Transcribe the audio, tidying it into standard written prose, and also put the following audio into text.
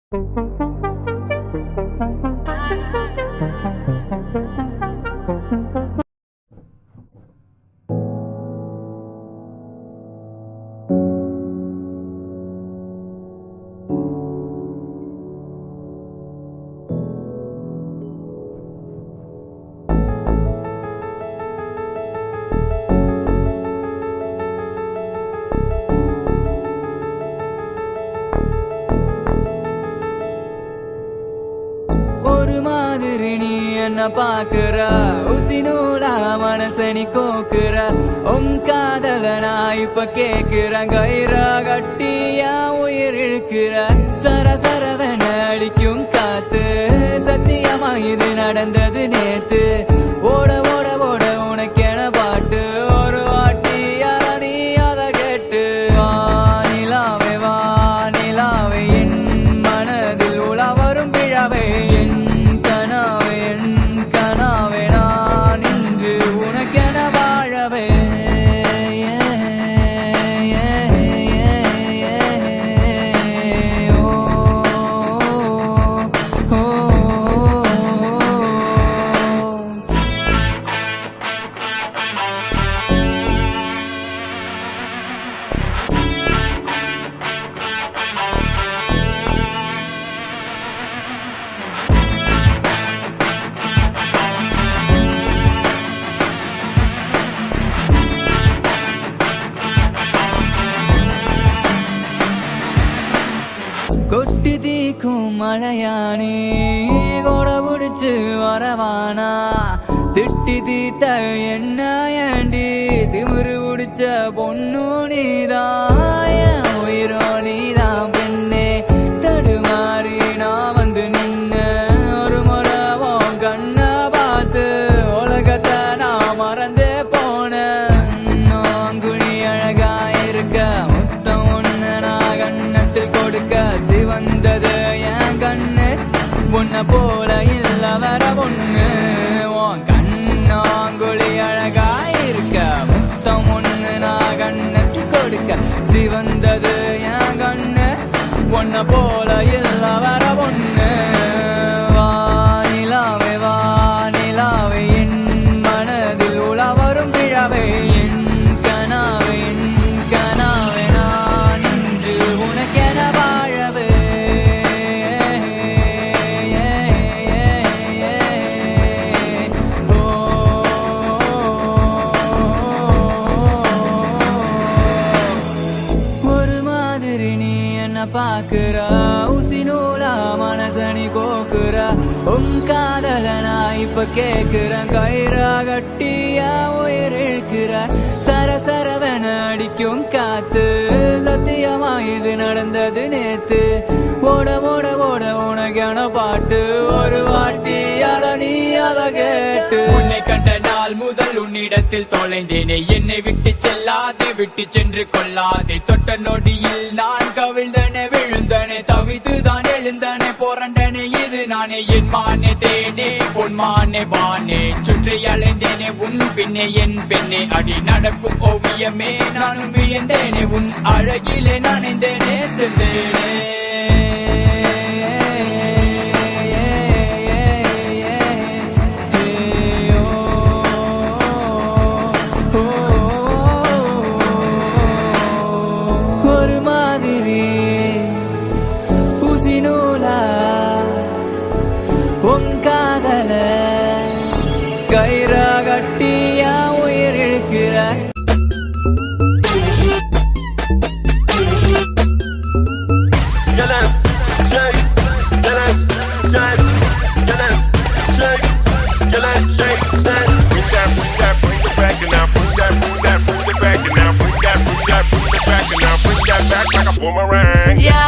ஒரு மாதிரி நீ என்ன பாக்குற, ஊசி நூலா மனசனி கோக்குற, உன் காதல நான் இப்ப கேக்குறேன். கயிறா கட்டியா உயிர் இழுக்கிற, சரசரவன அடிக்கும் காத்து, சத்தியமா இது நடந்தது நேத்து. ஓட ஓட ஓட உனக்கென பாட்டு, ஒரு வாட்டி நீ அத கேட்டு. வானிலாவே வானிலாவே என் மனதில் உலா வரும் பிழவே, என் கனாவே நான் இன்று உனக்கென வாழவே. கொட்டி தீக்கும் மழையானே கொட புடிச்சு வரவானா, திட்டி தீத்த என்ன ஏண்டி திமிரு உடிச்ச பொண்ணு நீதான், உயிரோ நீதான் பெண்ணே. தடுமாறி நான் வந்து நின்ன ஒரு முறை உன் கண்ண பார்த்து, உலகத்தை நான் மறந்தே போனேன். நாங்குழி அழகா இருக்க, முத்தம் ஒண்ணு நான் கண்ணத்தில் கொடுக்க, சிவந்தது என் கண்ணு உன்ன போல இல்ல வர பொண்ணு. உன் கண்ணாங்குழி அழகா இருக்க, முத்தம் ஒண்ணு நான் கண்ணத்தில் கொடுக்க, சிவந்தது என் கண்ணு உன்ன போல இல்ல வர பொண்ணு. வானிலாவே வானிலாவே என் மனதில் உலா வரும் பிழவே, என் கனாவே நான் இன்று உனக்கென வாழவே. ஒரு மாதிரி நீ என்ன பாக்குற, ஊசி நூலா மனசனி கோக்குற, உன் காதல நான் இப்ப கேக்குறேன். கயிறா கட்டியா உயிர் இழுக்கிற, சரசரவன அடிக்கும் காத்து, சத்தியமா இது நடந்தது நேத்து. ஓட ஓட ஓட உனக்கான பாட்டு, ஒரு வாட்டி நீ அத கேட்டு. உன்னை கண்ட நாள் முதல் உன்னிடத்தில் தொலைந்தேனே, என்னை விட்டு செல்லாதே விட்டு சென்று கொள்ளாதே. தொட்ட நொடியில் நான் கவிழ்ந்தனே விழுந்தனே, தவித்துதான் எழுந்தனே புரண்டனே இது நானே. என் மானே தேனே பொன் மானே வானே, சுற்றி அலைந்தேனே உன் பின்னே என் பெண்ணே. அடி நடக்கும் ஓவியமே நானும் வியந்தேனே, உன் அழகிலே நனைந்தேனே சென்றேனே. ஒரு மாதிரி ஊசி நூலா உன் காதல, கயிறா கட்டியா உயிர் இழுக்கிற. Boomerang. Yeah.